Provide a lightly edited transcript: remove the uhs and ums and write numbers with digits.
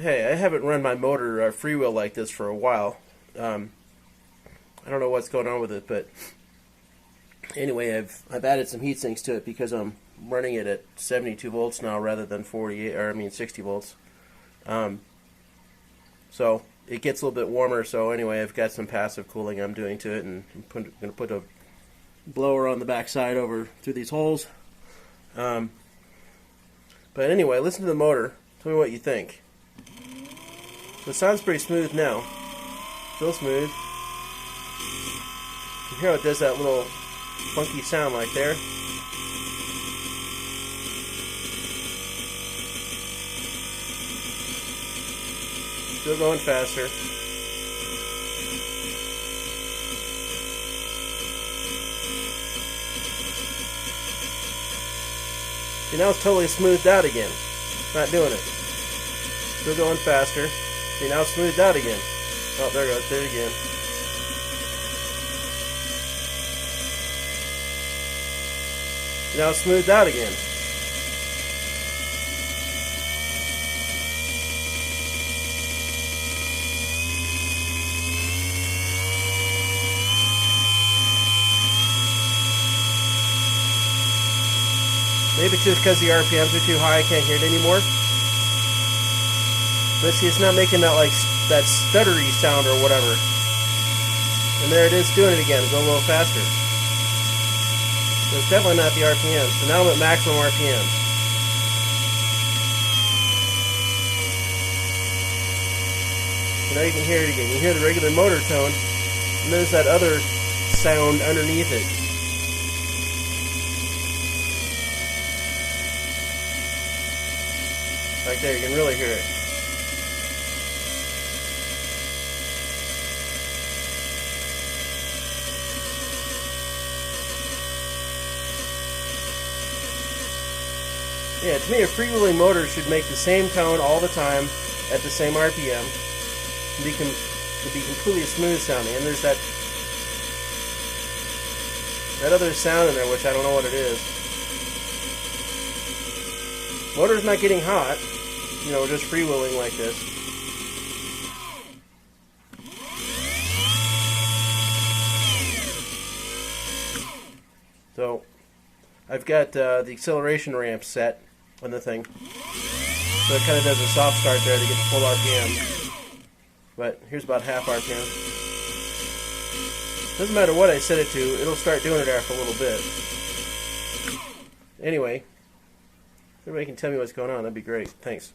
Hey, I haven't run my motor freewheel like this for a while. I don't know what's going on with it, but anyway, I've added some heat sinks to it because I'm running it at 72 volts now rather than 60 volts. So it gets a little bit warmer. So anyway, I've got some passive cooling I'm doing to it, and I'm going to put a blower on the back side over through these holes. But anyway, listen to the motor. Tell me what you think. So it sounds pretty smooth now. Still smooth. You can hear how it does that little funky sound like there. Still going faster. See, now it's totally smoothed out again. Not doing it. Still going faster. See, now it's smoothed out again. Oh, there it goes. There it again. Now it's smoothed out again. Maybe it's just because the RPMs are too high, I can't hear it anymore. But see, it's not making that that stuttery sound or whatever. And there it is doing it again, go a little faster. So it's definitely not the RPM. So now I'm at maximum RPM. So now you can hear it again. You can hear the regular motor tone, and there's that other sound underneath it. Right there, you can really hear it. Yeah, to me a freewheeling motor should make the same tone all the time at the same RPM and be completely smooth sounding. And there's that other sound in there which I don't know what it is. Motor's not getting hot, you know, just freewheeling like this. So I've got the acceleration ramp set on the thing, so it kind of does a soft start there to get to full RPM. But here's about half RPM. Doesn't matter what I set it to, it'll start doing it after a little bit. Anyway, if everybody can tell me what's going on, that'd be great. Thanks.